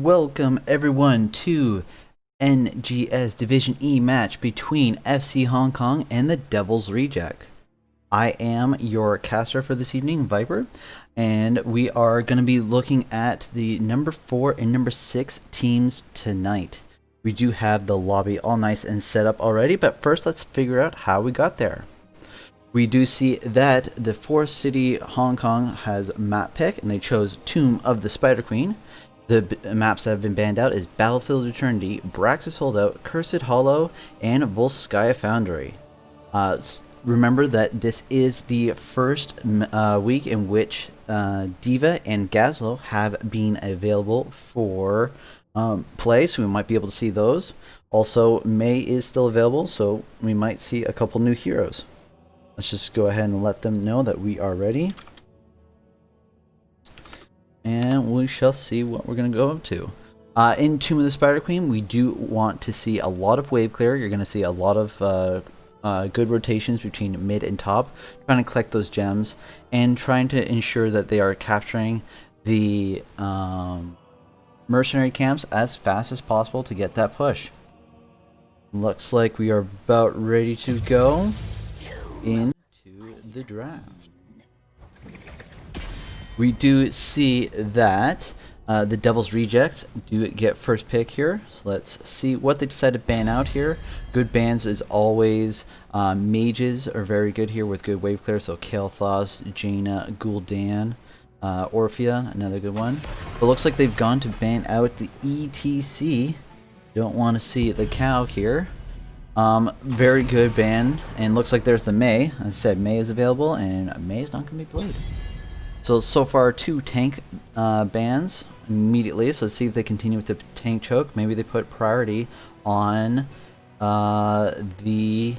Welcome everyone to NGS Division E match between FC Hong Kong and the Devil's Reject. I am your caster for this evening, Viper, and we are going to be looking at the number 4 and number 6 teams tonight. We do have the lobby all nice and set up already, but first let's figure out how we got there. We do see that the 4 City Hong Kong has map pick, and they chose Tomb of the Spider Queen. The maps that have been banned out is Battlefield Eternity, Braxis Holdout, Cursed Hollow, and Volskaya Foundry. Remember that this is the first week in which Diva and Gazlo have been available for play, so we might be able to see those. Also, May is still available, so we might see a couple new heroes. Let's just go ahead and let them know that we are ready. And we shall see what we're going to go up to. In Tomb of the Spider Queen, we do want to see a lot of wave clear. You're going to see a lot of good rotations between mid and top, trying to collect those gems and trying to ensure that they are capturing the mercenary camps as fast as possible to get that push. Looks like we are about ready to go into the draft. We do see that the Devil's Rejects do get first pick here. So let's see what they decide to ban out here. Good bans is always mages are very good here with good wave clear. So Kael'thas, Jaina, Gul'dan, Orphea, another good one. But looks like they've gone to ban out the ETC. Don't want to see the cow here. Very good ban, and looks like there's the May. As I said, May is available, and May is not going to be played. So far 2 tank bans immediately, so let's see if they continue with the tank choke. Maybe they put priority on the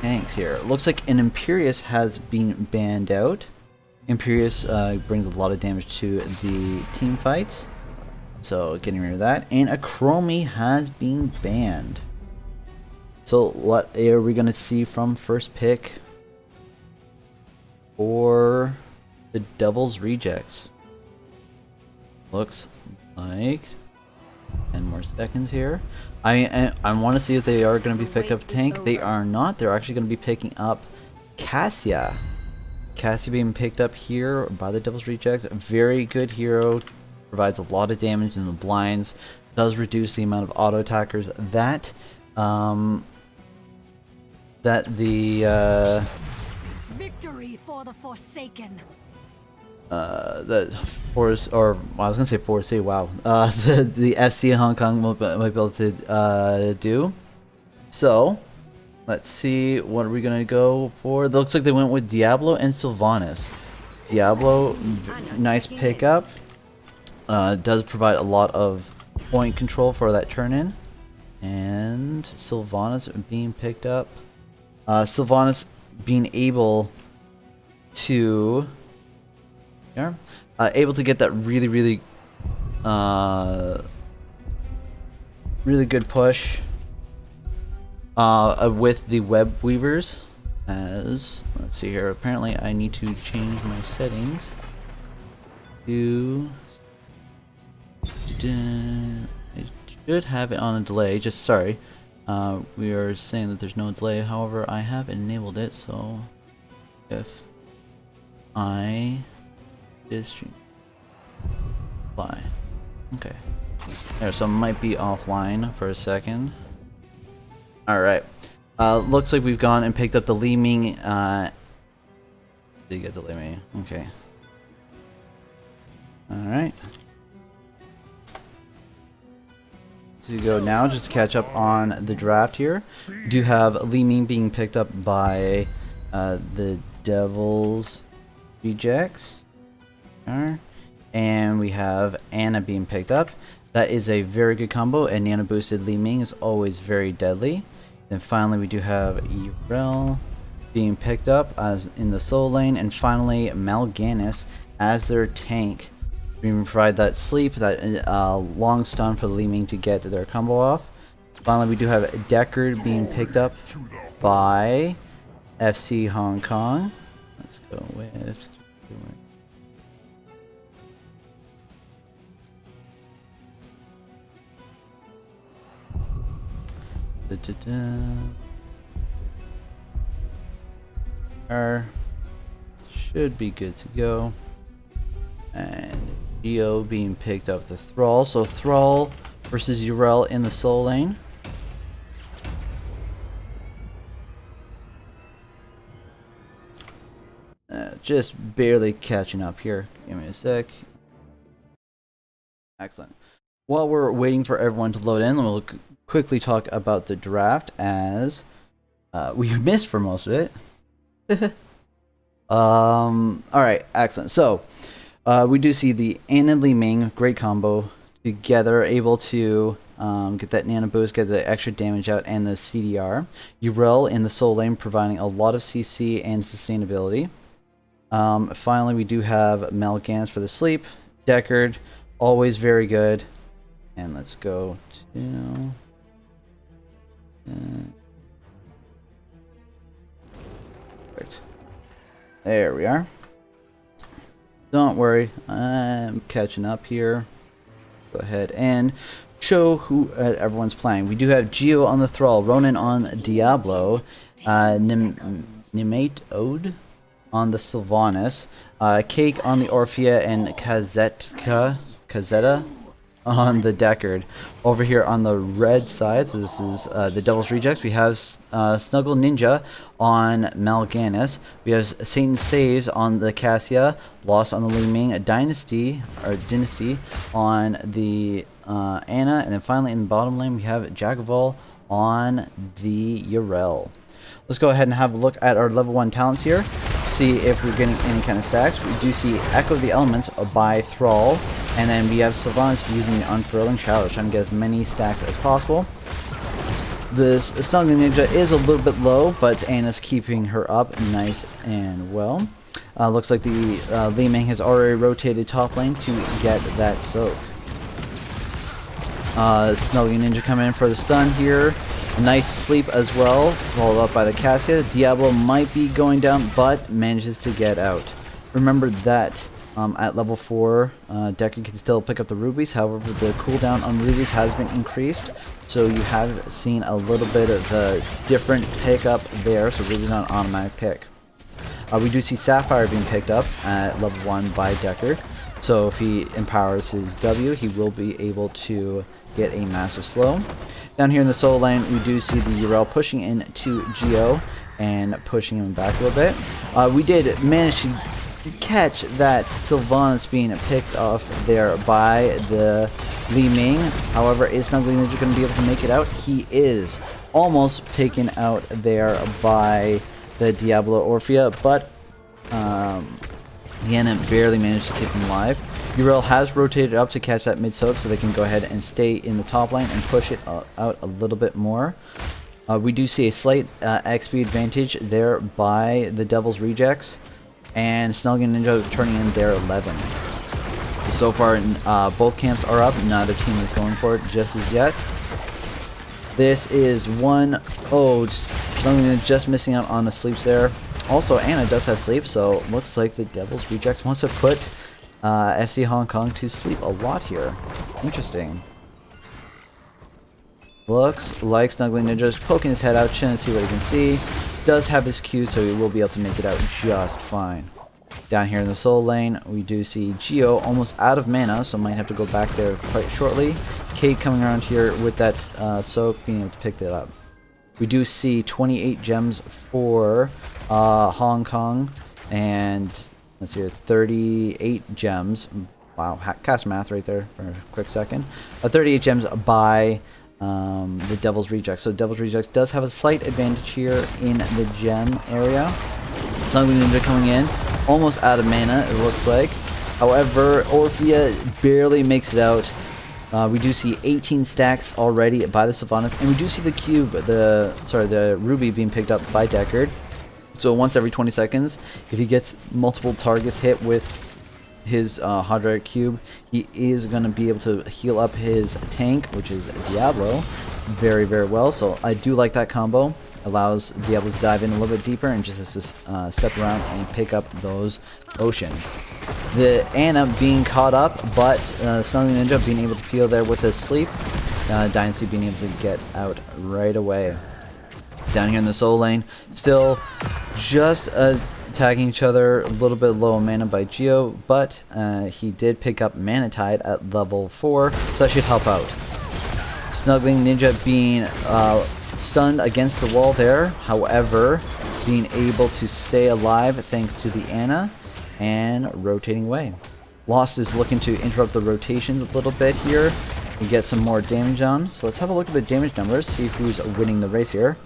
tanks here. Looks like an Imperious has been banned out. Imperious brings a lot of damage to the team fights, so getting rid of that. And a Chromie has been banned. So what are we going to see from first pick for the Devil's Rejects? Looks like 10 more seconds here. I want to see if they are going to be picking up tank. They are not. They're actually going to be picking up Cassia. Cassia being picked up here by the Devil's Rejects. A very good hero. Provides a lot of damage in the blinds. Does reduce the amount of auto attackers that the Victory for the Forsaken. the Force, or I was gonna say Force C. Wow, the FC Hong Kong might be able to do. So let's see, what are we gonna go for? It looks like they went with Diablo and Sylvanas. Diablo, nice pickup. Does provide a lot of point control for that turn in, and Sylvanas being picked up. Sylvanas being able to get that really good push with the web weavers. As let's see here, apparently I need to change my settings to I should have it on a delay. Just sorry, we are saying that there's no delay. However, I have enabled it, so if I just apply, okay, there. So it might be offline for a second. All right, looks like we've gone and picked up the Li Ming. Did you get the Li Ming? Okay. All right. To go now, just to catch up on the draft here. We do have Li Ming being picked up by the Devil's Rejects, and we have Anna being picked up. That is a very good combo, and Nano boosted Li Ming is always very deadly. Then finally we do have Urel being picked up as in the soul lane, and finally Mal'Ganis as their tank. We provide that sleep, that long stun for Li Ming to get their combo off. Finally, we do have Deckard being picked up by FC Hong Kong. Let's go with Should be good to go. And Geo being picked up the Thrall. So Thrall versus Urel in the soul lane. Just barely catching up here. Give me a sec. Excellent. While we're waiting for everyone to load in, we'll quickly talk about the draft as we missed for most of it. Alright, excellent. So, we do see the Anna Li Ming, great combo together, able to get that nano boost, get the extra damage out, and the CDR. Urel in the soul lane providing a lot of CC and sustainability. Finally, we do have Mal'Ganis for the sleep. Deckard, always very good. And let's go to... Perfect. There we are. Don't worry, I'm catching up here. Go ahead and show who everyone's playing. We do have Geo on the Thrall, Ronan on Diablo, Nimate Ode on the Sylvanas, Cake on the Orphea, and Kazetta on the Deckard. Over here on the red side, so this is the Devil's Rejects, we have Snuggle Ninja on Mal'Ganis. We have Satan Saves on the Cassia, Lost on the Li Ming, Dynasty on the Anna, and then finally in the bottom lane we have Jagaval on the Urel. Let's go ahead and have a look at our level 1 talents here, see if we're getting any kind of stacks. We do see Echo of the Elements by Thrall, and then we have Sylvanas using the Unfurling Shadow, trying to get as many stacks as possible. This Snuggling Ninja is a little bit low, but Anna's keeping her up nice and well. Looks like the Li Ming has already rotated top lane to get that soak. Snuggling Ninja coming in for the stun here. Nice sleep as well, followed up by the Cassia. Diablo might be going down, but manages to get out. Remember that at level 4, Deckard can still pick up the rubies. However, the cooldown on rubies has been increased, so you have seen a little bit of a different pickup there. So rubies not an automatic pick. We do see Sapphire being picked up at level 1 by Deckard. So if he empowers his W, he will be able to get a massive slow. Down here in the soul lane, we do see the Urel pushing into Geo and pushing him back a little bit. We did manage to catch that Sylvanas being picked off there by the Li Ming. However, is Snuggling Ninja going to be able to make it out? He is almost taken out there by the Diablo Orphea, but Yana barely managed to keep him alive. Urel has rotated up to catch that mid soak, so they can go ahead and stay in the top lane and push it out a little bit more. We do see a slight XP advantage there by the Devil's Rejects, and Snuggling Ninja turning in their 11. So far, both camps are up. Neither team is going for it just as yet. This is 1-0. Snuggling Ninja just missing out on the sleeps there. Also, Anna does have sleep, so looks like the Devil's Rejects wants to put FC Hong Kong to sleep a lot here. Interesting. Looks like Snuggling Ninja is poking his head out, trying to see what he can see. Does have his Q, so he will be able to make it out just fine. Down here in the soul lane, we do see Geo almost out of mana, so might have to go back there quite shortly. Kate coming around here with that soak, being able to pick that up. We do see 28 gems for Hong Kong, and let's see here, 38 gems. Wow, cast math right there for a quick second. 38 gems by the Devil's Rejects. So Devil's Rejects does have a slight advantage here in the gem area. Snuggling Ninja coming in, almost out of mana, it looks like. However, Orphea barely makes it out. We do see 18 stacks already by the Sylvanas, and we do see the cube, the ruby being picked up by Deckard. So once every 20 seconds, if he gets multiple targets hit with his Hydratic Cube, he is going to be able to heal up his tank, which is Diablo, very, very well. So I do like that combo. Allows Diablo to dive in a little bit deeper and just step around and pick up those potions. The Anna being caught up, but Snuggling Ninja being able to peel there with his sleep. Dynasty being able to get out right away. Down here in the solo lane, still just attacking each other, a little bit low on mana by Geo, but he did pick up Mana Tide at level 4, so that should help out. Snuggling Ninja being stunned against the wall there, however, being able to stay alive thanks to the Ana and rotating away. Lost is looking to interrupt the rotations a little bit here and get some more damage on. So let's have a look at the damage numbers, see who's winning the race here.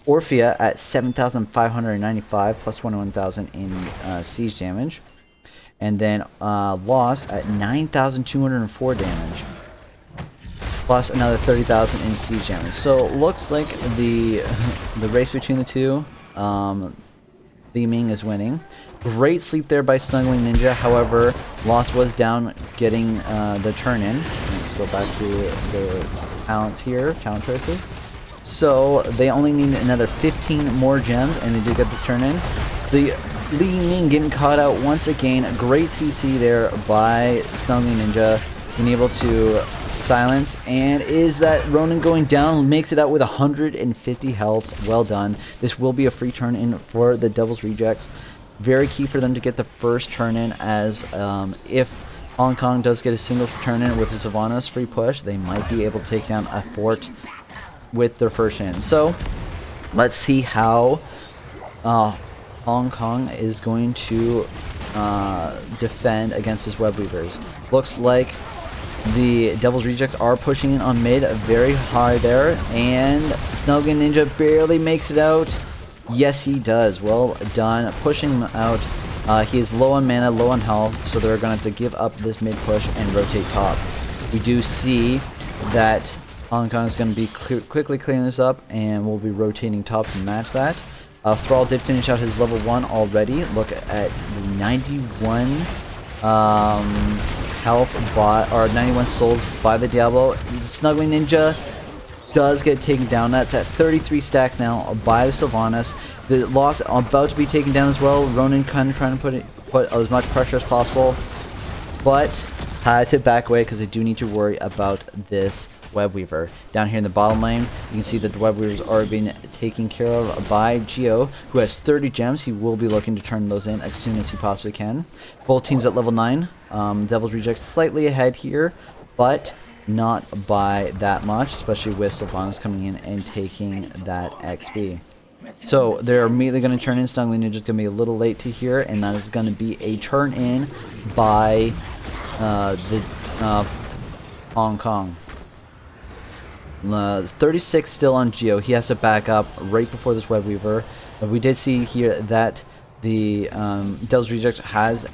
Orphea at 7,595 plus 21,000 in siege damage. And then Lost at 9,204 damage. Plus another 30,000 in siege damage. So looks like the race between the two, Theming is winning. Great sleep there by Snuggling Ninja. However, Lost was down getting the turn in. Let's go back to the talents here, talent choices. So they only need another 15 more gems, and they did get this turn in. The Li Ning getting caught out once again. Great CC there by Snuggling Ninja, being able to silence. And is that Ronin going down? Makes it out with 150 health. Well done. This will be a free turn in for the Devil's Rejects. Very key for them to get the first turn in, as if Hong Kong does get a single turn in with Sylvanas free push, they might be able to take down a fort with their first in. So let's see how Hong Kong is going to defend against his Web Weavers. Looks like the Devil's Rejects are pushing in on mid very high there, and Snuggling Ninja barely makes it out. Yes, he does. Well done. Pushing him out. He is low on mana, low on health, so they're going to have to give up this mid push and rotate top. We do see that Hong Kong is going to be quickly clearing this up, and we'll be rotating top to match that. Thrall did finish out his level 1 already. Look at the 91 health or 91 souls by the Diablo. The Snuggling Ninja does get taken down. That's at 33 stacks now by the Sylvanas. The Lost about to be taken down as well. Ronin kind of trying to put as much pressure as possible, but had to back away because they do need to worry about this Web Weaver. Down here in the bottom lane, you can see that the Web Weavers are being taken care of by Geo, who has 30 gems. He will be looking to turn those in as soon as he possibly can. Both teams at level 9. Devil's Rejects slightly ahead here, but not by that much, especially with Sylvanas coming in and taking that XP. So they're immediately going to turn in. Snuggling Ninja is going to be a little late to here, and that is going to be a turn in by the Hong Kong. 36 still on Geo. He has to back up right before this Web Weaver. But we did see here that the Devil's Rejects has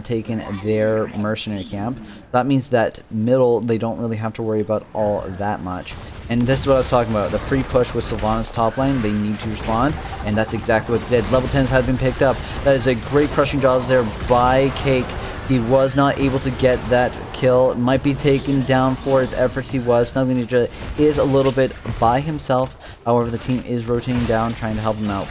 taken their mercenary camp. That means that middle, they don't really have to worry about all that much. And this is what I was talking about. The free push with Sylvanas top lane, they need to respond, and that's exactly what they did. Level 10s have been picked up. That is a great crushing jaws there by Cake. He was not able to get that kill. Might be taken down for his efforts. He was. Snuggling Ninja is a little bit by himself. However, the team is rotating down, trying to help him out.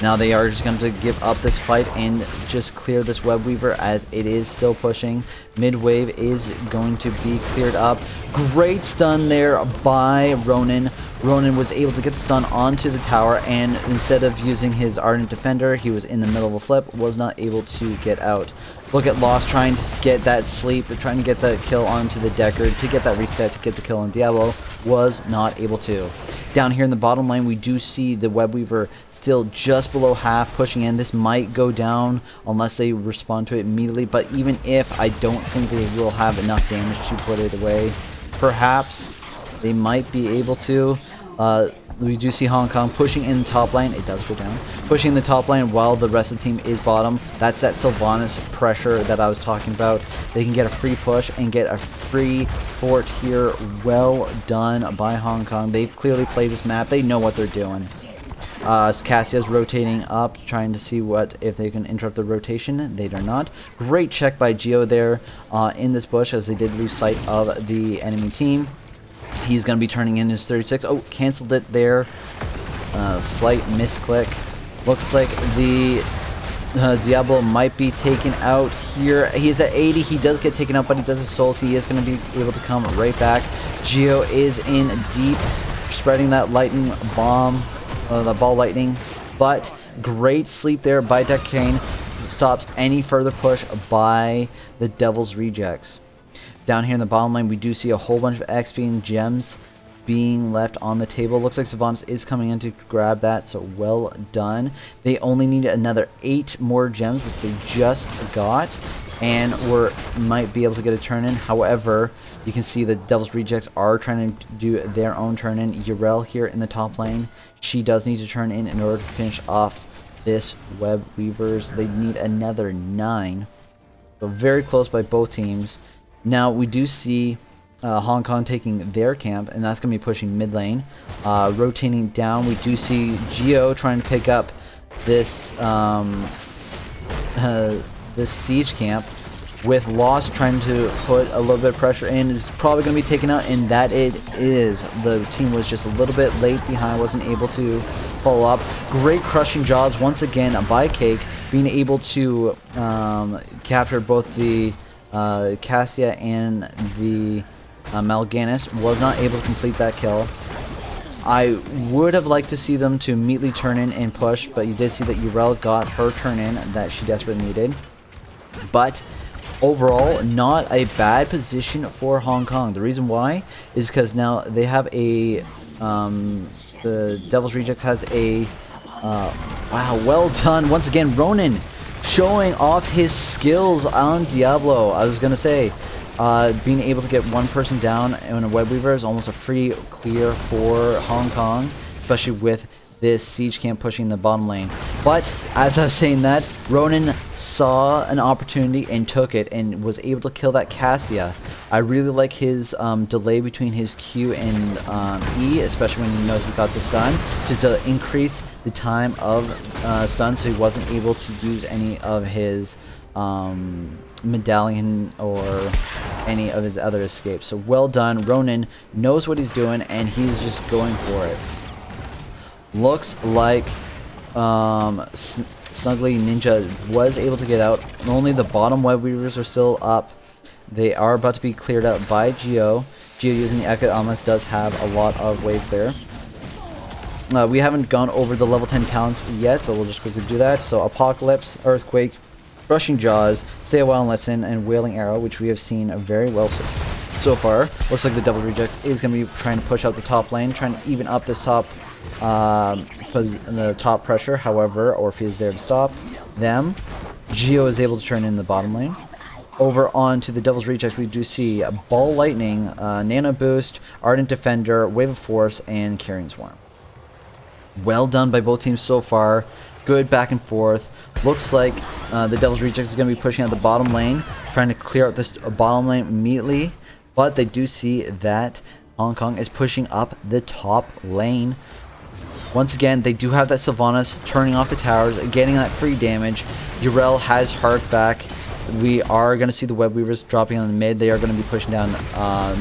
Now they are just going to give up this fight and just clear this Web Weaver, as it is still pushing. Mid wave is going to be cleared up. Great stun there by Ronin. Ronin was able to get the stun onto the tower, and instead of using his Ardent Defender, he was in the middle of a flip, was not able to get out. Look at Lost trying to get that sleep, trying to get that kill onto the Deckard, to get that reset, to get the kill on Diablo, was not able to. Down here in the bottom lane, we do see the Web Weaver still just below half, pushing in. This might go down unless they respond to it immediately, but even if, I don't think they will have enough damage to put it away. Perhaps they might be able to. We do see Hong Kong pushing in the top lane. It does go down. Pushing the top lane while the rest of the team is bottom. That's that Sylvanas pressure that I was talking about. They can get a free push and get a free fort here. Well done by Hong Kong. They've clearly played this map. They know what they're doing. Cassia's rotating up, trying to see if they can interrupt the rotation. They do not. Great check by Geo there in this bush, as they did lose sight of the enemy team. He's going to be turning in his 36. Oh, canceled it there. Slight misclick. Looks like the Diablo might be taken out here. He's at 80. He does get taken out, but he does his soul, so he is going to be able to come right back. Geo is in deep, spreading that lightning bomb, the ball lightning. But great sleep there by Decane. Stops any further push by the Devil's Rejects. Down here in the bottom lane, we do see a whole bunch of XP and gems being left on the table. Looks like Sylvanas is coming in to grab that, so well done. They only need another 8 more gems, which they just got, and might be able to get a turn in. However, you can see the Devil's Rejects are trying to do their own turn in. Yrel here in the top lane, she does need to turn in order to finish off this Web Weavers. They need another 9, so very close by both teams. Now we do see Hong Kong taking their camp, and that's going to be pushing mid lane. Rotating down, we do see Geo trying to pick up this this siege camp, with Lost trying to put a little bit of pressure in. Is probably going to be taken out, and that it is. The team was just a little bit late behind, wasn't able to follow up. Great crushing jaws once again by Cake, being able to capture both the Cassia and the Mal'Ganis. Was not able to complete that kill. I would have liked to see them to immediately turn in and push, but you did see that Yrel got her turn in that she desperately needed. But overall, not a bad position for Hong Kong. The reason why is because now they have a the Devil's Rejects has a wow, well done once again. Ronan showing off his skills on Diablo. I was gonna say, being able to get one person down in a Web Weaver is almost a free clear for Hong Kong, especially with this siege camp pushing the bottom lane. But as I was saying that, Ronan saw an opportunity and took it and was able to kill that Cassia. I really like his delay between his Q and E, especially when he knows he got the stun, to increase the time of stun, so he wasn't able to use any of his medallion or any of his other escapes. So well done. Ronan knows what he's doing, and he's just going for it. Looks like Snuggly Ninja was able to get out. Only the bottom Web Weavers are still up. They are about to be cleared out by Geo. Geo using the Ekka almost does have a lot of wave there. We haven't gone over the level 10 talents yet, but we'll just quickly do that. So Apocalypse, Earthquake, Rushing Jaws, Stay a While and Listen, and Wailing Arrow, which we have seen very well so far. Looks like the Devil Reject is going to be trying to push out the top lane, trying to even up this top the top pressure. However, Orphe is there to stop them. Geo is able to turn in the bottom lane. Over on to the Devil's Reject, we do see Ball Lightning, Nano Boost, Ardent Defender, Wave of Force, and Carrying Swarm. Well done by both teams so far. Good back and forth. Looks like the Devil's Reject is going to be pushing out the bottom lane, trying to clear out this bottom lane immediately. But they do see that Hong Kong is pushing up the top lane. Once again, they do have that Sylvanas turning off the towers, getting that free damage. Yrel has Heart back. We are going to see the Web Weavers dropping on the mid. They are going to be pushing down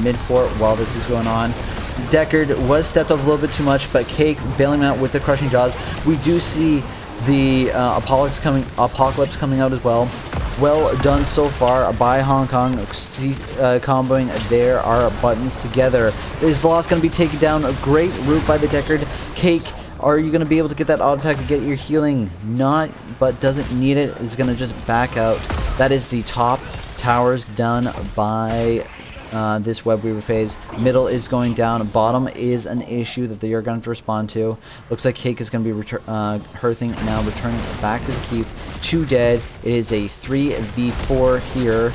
mid fort while this is going on. Deckard was stepped up a little bit too much, but Cake bailing out with the Crushing Jaws. We do see the Apocalypse coming out as well. Well done so far by Hong Kong, comboing there are buttons together. Is Lost going to be taken down? A great route by the Deckard. Cake, are you going to be able to get that auto attack to get your healing? Not, but doesn't need it. Is going to just back out. That is the top towers done by this Web Weaver phase. Middle is going down. Bottom is an issue that they are going to respond to. Looks like Cake is going to be Hearthing now, returning back to the keep. 2 dead. It is a 3v4 here.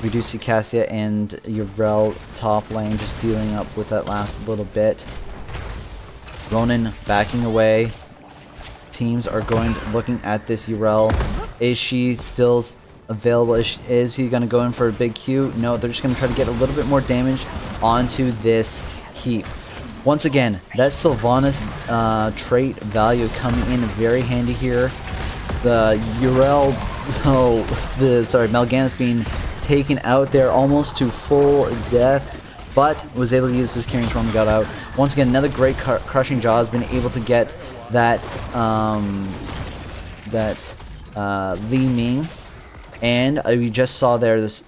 We do see Cassia and Yrel top lane just dealing up with that last little bit. Ronan backing away. Teams are looking at this Yrel. Is she still available? Is he going to go in for a big Q? No, they're just going to try to get a little bit more damage onto this heap. Once again, that Sylvanas trait value coming in very handy here. The Yrel, Mal'Ganis being taken out there almost to full death, but was able to use his Carrying Swarm and got out. Once again, another great Crushing Jaws, been able to get that Li Ming, and we just saw there this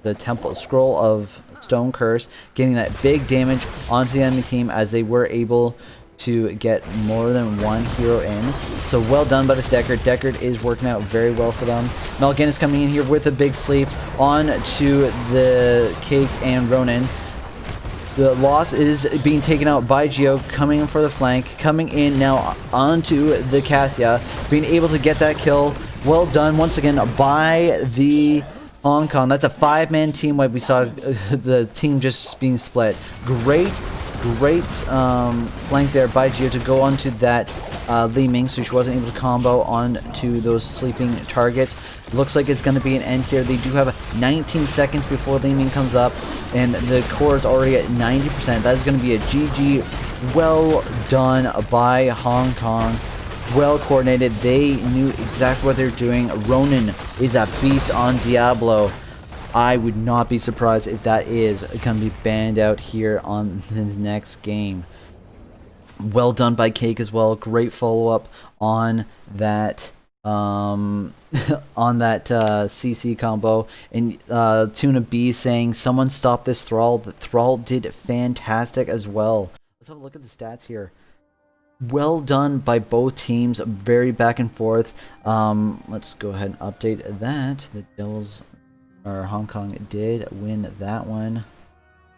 the Temple Scroll of Stone Curse getting that big damage onto the enemy team as they were able to get more than one hero in. So well done by this Deckard. Deckard is working out very well for them. Mal'Ganis is coming in here with a big sleep on to the Cake and Ronin. The loss is being taken out by Geo, coming in for the flank, coming in now onto the Cassia, being able to get that kill. Well done once again by the Hong Kong. That's a 5-man team wipe. We saw the team just being split. Great flank there by Geo to go onto that Li Ming, so she wasn't able to combo onto those sleeping targets. Looks like it's going to be an end here. They do have 19 seconds before Li Ming comes up, and the core is already at 90%. That is going to be a GG. Well done by Hong Kong. Well coordinated. They knew exactly what they're doing. Ronin is a beast on Diablo. I would not be surprised if that is going to be banned out here on the next game. Well done by Cake as well. Great follow-up on that on that CC combo. And Tuna B saying, someone stop this Thrall. The Thrall did fantastic as well. Let's have a look at the stats here. Well done by both teams. Very back and forth. Let's go ahead and update that. The Devils, or Hong Kong, did win that one.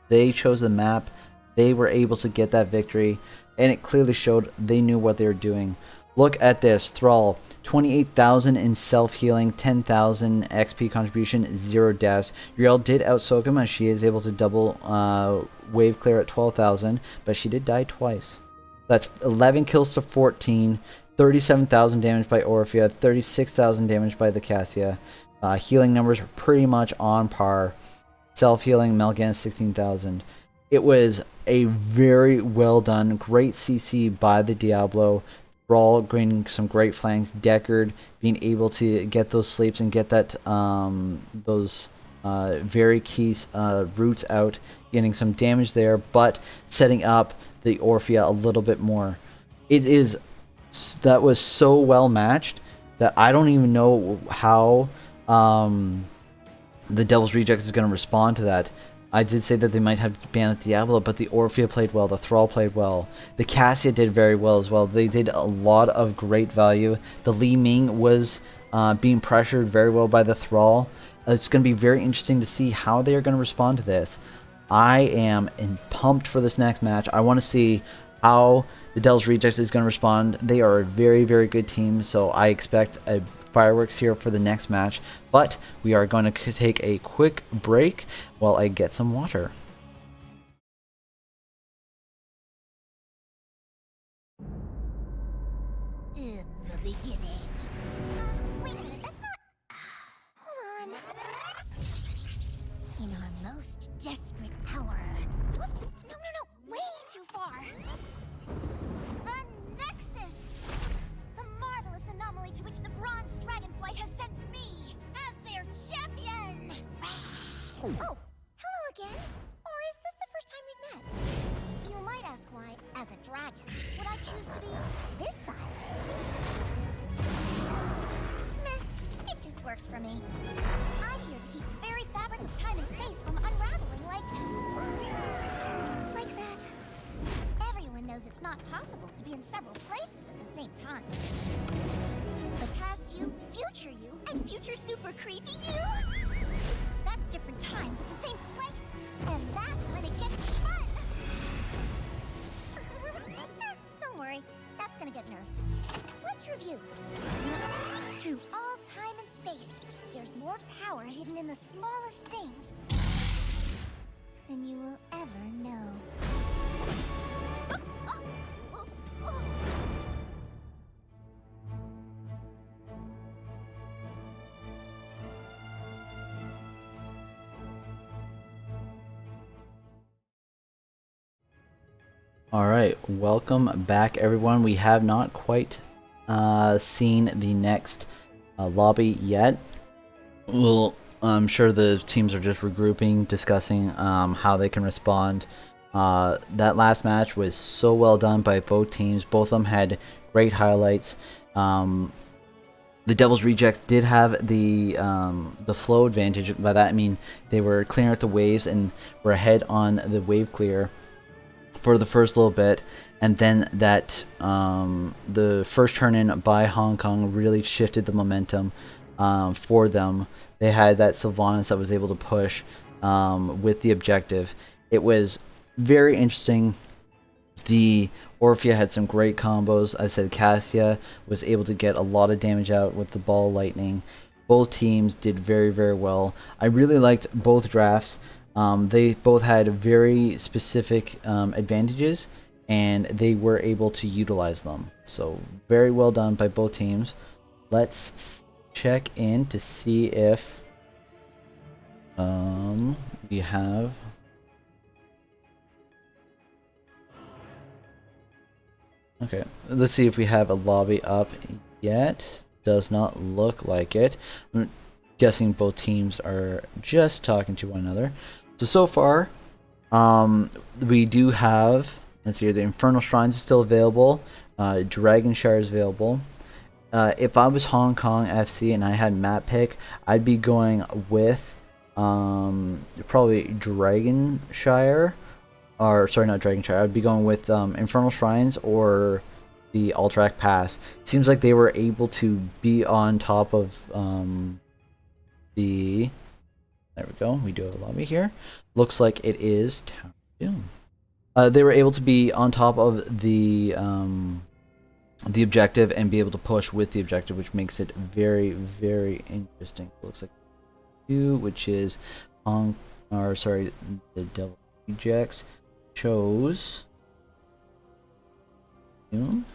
They chose the map. They were able to get that victory, and it clearly showed they knew what they were doing. Look at this. Thrall, 28,000 in self-healing, 10,000 XP contribution, 0 deaths. Uriel did outsoak him as she is able to double wave clear at 12,000, but she did die twice. That's 11 kills to 14, 37,000 damage by Orphea, 36,000 damage by the Cassia. Healing numbers were pretty much on par. Self-healing, Mal'Ganis 16,000. It was a very well done, great CC by the Diablo. Thrall getting some great flanks. Deckard being able to get those sleeps and get that those very key roots out, getting some damage there, but setting up the Orphea a little bit more. That was so well matched that I don't even know how the Devil's Rejects is going to respond to that. I did say that they might have banned the Diablo, but the Orphea played well, the Thrall played well, the Cassia did very well as well. They did a lot of great value. The Li Ming was being pressured very well by the Thrall. It's going to be very interesting to see how they are going to respond to this. I am pumped for this next match. I want to see how the Devil's Rejects is going to respond. They are a very, very good team, so I expect a fireworks here for the next match. But we are going to take a quick break while I get some water. In the beginning. Wait a minute, that's not. Hold on. In our most desperate hour. Whoops! No, way too far. The Nexus! The marvelous anomaly to which the Bronze Dragonflight has sent me as their champion! Oh, hello again. Or is this the first time we've met? You might ask why, as a dragon, would I choose to be this size? Meh, it just works for me. I'm here to keep the very fabric of time and space from unraveling like that. Everyone knows it's not possible to be in several places at the same time. The past you, future you, and future super creepy you? That's different times at the same place, and that's when it gets fun! Don't worry, that's gonna get nerfed. Let's review. Through all time and space, there's more power hidden in the smallest things than you will ever know. Alright, welcome back everyone. We have not quite seen the next lobby yet. I'm sure the teams are just regrouping, discussing how they can respond. That last match was so well done by both teams. Both of them had great highlights. The Devil's Rejects did have the flow advantage. By that I mean they were clearing out the waves and were ahead on the wave clear for the first little bit, and then that the first turn in by Hong Kong really shifted the momentum for them. They had that Sylvanas that was able to push with the objective. It was very interesting. The Orphea had some great combos. I said Cassia was able to get a lot of damage out with the ball lightning. Both teams did very, very well. I really liked both drafts. They both had very specific advantages, and they were able to utilize them. So very well done by both teams. Let's check in to see if we have... Okay, let's see if we have a lobby up yet. Does not look like it. I'm guessing both teams are just talking to one another. So far, we do have, let's see here, the Infernal Shrines is still available. Dragon Shire is available. If I was Hong Kong FC and I had map pick, I'd be going with probably Dragon Shire. Or sorry, not Dragon Shire. I'd be going with Infernal Shrines or the Alterac Pass. Seems like they were able to be on top of the... There we go. We do have a lobby here. Looks like it is Tower Doom. They were able to be on top of the objective and be able to push with the objective, which makes it very, very interesting. Looks like two, which is the Devil Rejects chose Doom.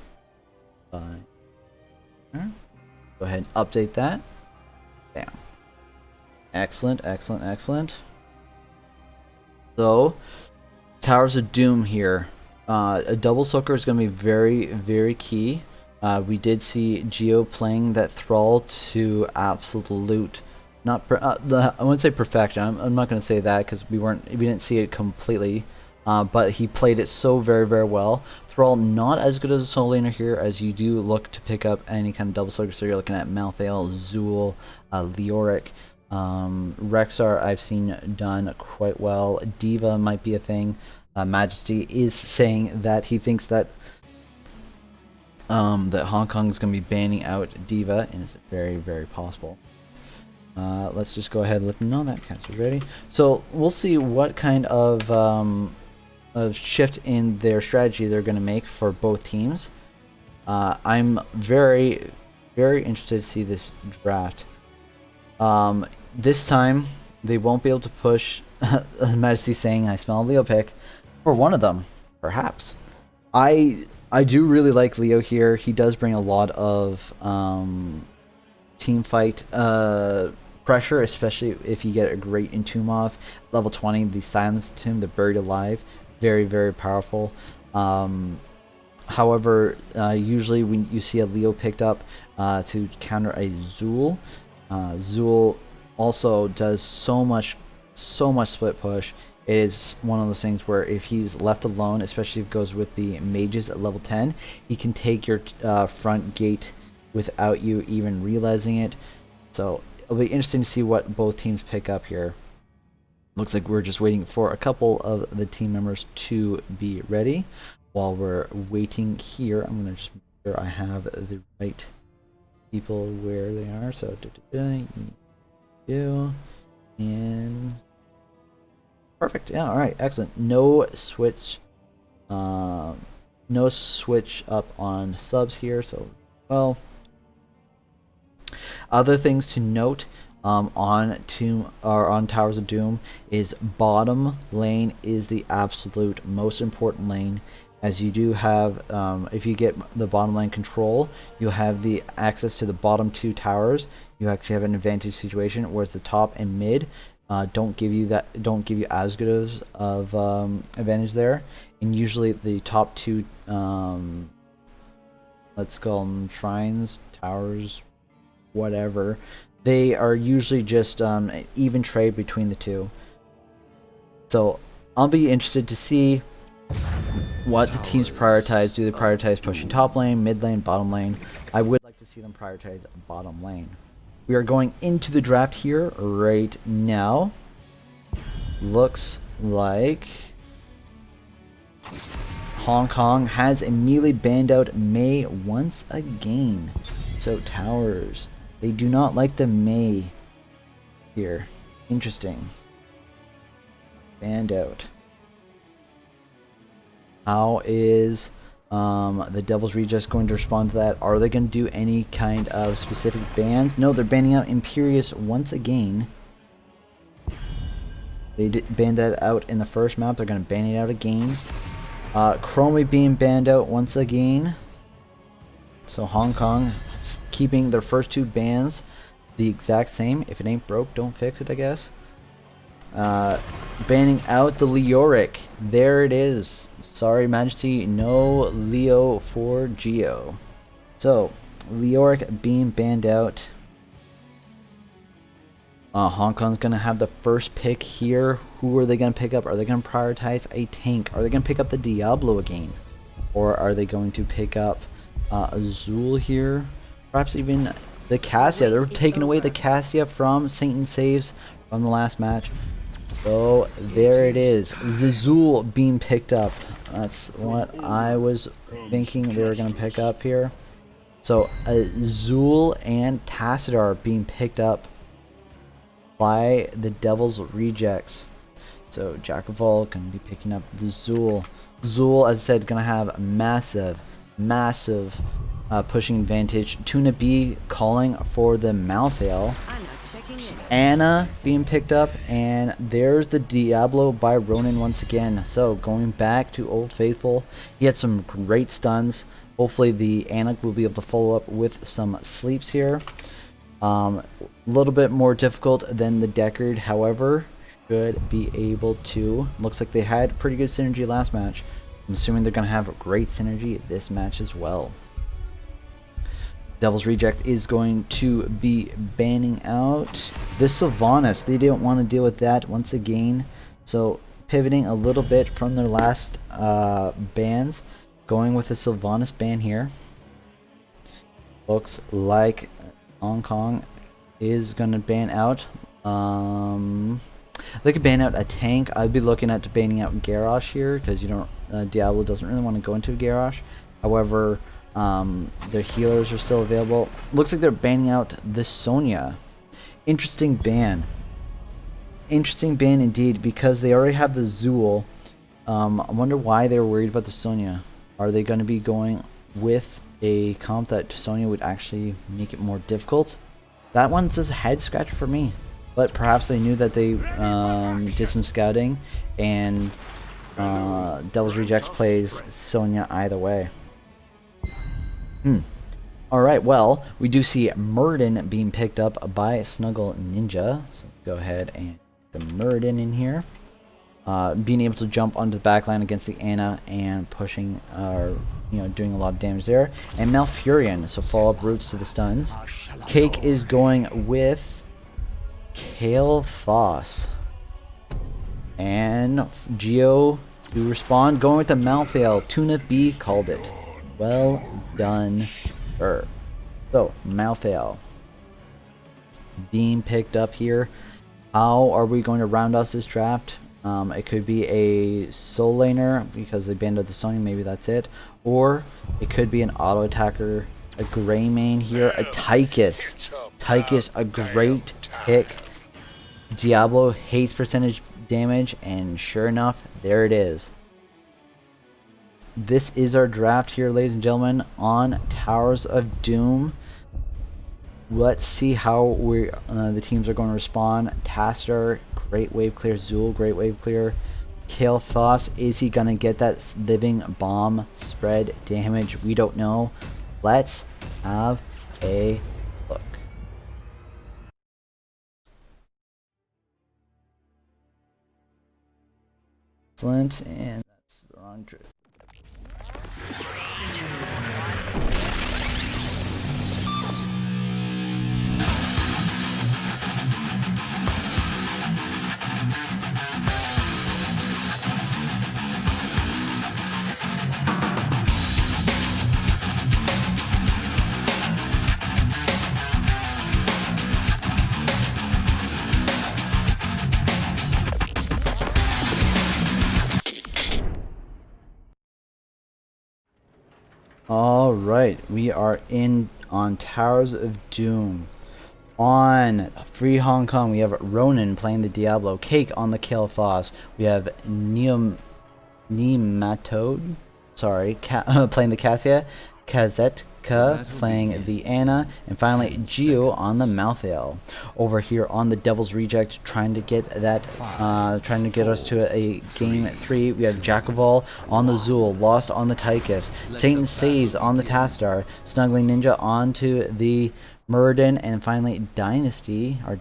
Go ahead and update that. Bam. Excellent, excellent, excellent. So, Towers of Doom here. A double soaker is going to be very, very key. We did see Geo playing that Thrall to absolute, I wouldn't say perfection. I'm not going to say that because we didn't see it completely. But he played it so very, very well. Thrall not as good as a solo laner here, as you do look to pick up any kind of double soaker. So you're looking at Malthael, Zool, Leoric, Rexar I've seen done quite well. Diva might be a thing. Majesty is saying that he thinks that that Hong Kong is going to be banning out Diva, and it's very, very possible. Let's just go ahead and let them know that Caster's ready. So we'll see what kind of shift in their strategy they're going to make for both teams. I'm very, very interested to see this draft. This time they won't be able to push Majesty saying I smell a Leo pick for one of them, perhaps. I do really like Leo here. He does bring a lot of team fight pressure, especially if you get a great Entomb off. Level 20, the Silence Tomb, the Buried Alive, very, very powerful. However, usually when you see a Leo picked up to counter a Zool, Zool also does so much split push. It is one of those things where if he's left alone, especially if it goes with the mages at level 10, he can take your front gate without you even realizing it. So it'll be interesting to see what both teams pick up here. Looks like we're just waiting for a couple of the team members to be ready. While we're waiting here, I'm going to just make sure I have the right people where they are. So, and perfect. Yeah, all right, excellent. No switch up on subs here. So, well, other things to note on Towers of Doom is bottom lane is the absolute most important lane, as you do have if you get the bottom lane control, you'll have the access to the bottom two towers. You actually have an advantage situation, whereas the top and mid don't give you as good of advantage there. And usually the top two let's call them shrines, towers, whatever, they are usually just even trade between the two. So I'll be interested to see what the teams prioritize. Do they prioritize pushing top lane, mid lane, bottom lane? I would like to to see them prioritize bottom lane. We are going into the draft here right now. Looks like Hong Kong has immediately banned out Mei once again. So towers, they do not like the Mei here. Interesting. Banned out. How is the Devil's Rejects going to respond to that? Are they going to do any kind of specific bans? No, they're banning out Imperius once again. They did ban that out in the first map. They're going to ban it out again. Chromie being banned out once again. So Hong Kong keeping their first 2 bans the exact same. If it ain't broke, don't fix it, I guess. Banning out the Leoric. There it is. Sorry, Majesty, no Leo for Geo. So, Leoric being banned out. Hong Kong's going to have the first pick here. Who are they going to pick up? Are they going to prioritize a tank? Are they going to pick up the Diablo again? Or are they going to pick up Azul here? Perhaps even the Cassia. They're taking away the Cassia from Satan Saves from the last match. So there it is. Zazul being picked up. That's what I was thinking they were going to pick up here. So Azul and Tassadar being picked up by the Devil's Rejects. So Jack of all going to be picking up the Zul. Zul, as I said, going to have massive pushing advantage. Tuna B calling for the Malthael. Anna being picked up, and there's the Diablo by Ronin once again. So going back to Old Faithful, he had some great stuns. Hopefully the Anna will be able to follow up with some sleeps here. A little bit more difficult than the Deckard, however, should be able to. Looks like they had pretty good synergy last match. I'm assuming they're going to have great synergy this match as well. Devil's Reject is going to be banning out the Sylvanas. They didn't want to deal with that once again. So pivoting a little bit from their last bans, going with the Sylvanas ban here. Looks like Hong Kong is going to ban out. They could ban out a tank. I'd be looking at banning out Garrosh here because you don't. Diablo doesn't really want to go into a Garrosh. However, their healers are still available. Looks like they're banning out the Sonya. Interesting ban. Interesting ban indeed, because they already have the Zul. I wonder why they were worried about the Sonya. Are they going to be going with a comp that Sonya would actually make it more difficult? That one's just a head scratcher for me. But perhaps they knew that they did some scouting, and Devil's Rejects plays Sonya either way. Alright, well, we do see Murden being picked up by Snuggle Ninja. So go ahead and put the Murden in here. Being able to jump onto the backline against the Anna and pushing, doing a lot of damage there. And Malfurion, so follow-up roots to the stuns. Cake is going with Kale Foss. And Geo to respond, going with the Malthael. Tuna B called it. Well done, sir. So, Malthael being picked up here. How are we going to round out this draft? It could be a soul laner because they banned out the Sonya, maybe that's it. Or it could be an auto attacker, a gray main here, a Tychus. Tychus, a great pick. Diablo hates percentage damage, and sure enough, there it is. This is our draft here, ladies and gentlemen, on Towers of Doom. Let's see how the teams are going to respond. Tastar, great wave clear. Zul, great wave clear. Kale Foss, is he going to get that living bomb spread damage? We don't know. Let's have a look. Excellent, and that's the wrong drift. Alright, we are in on Towers of Doom. On Free Hong Kong, we have Ronan playing the Diablo, Cake on the Kael'thas. We have Nematode, playing the Cassia, Kazetka playing the Anna, and finally Geo on the Malthael. Over here on the Devil's Reject, trying to get that, trying to get us to a game 3. We have Jackaval on the Zool, Lost on the Tychus, Satan Saves on the Tastar, Snuggling Ninja onto the Murden, and finally Dynasty on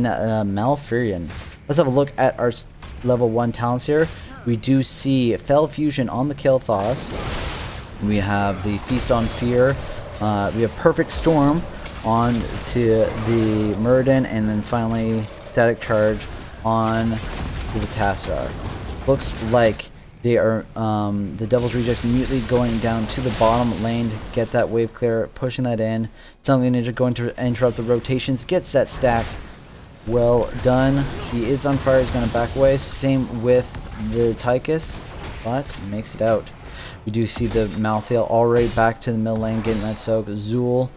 Malfurion. Let's have a look at our level 1 talents here. We do see Fell Fusion on the Kael'thas. We have the Feast on Fear. We have Perfect Storm on to the Murden, and then finally Static Charge on to the Tastar. Looks like they are the Devil's Reject immediately going down to the bottom lane to get that wave clear, pushing that in. Suddenly Ninja going to interrupt the rotations, gets that stack. Well done. He is on fire, he's going to back away. Same with the Tychus, but makes it out. We do see the Malthael already back to the middle lane, getting that soak. Zool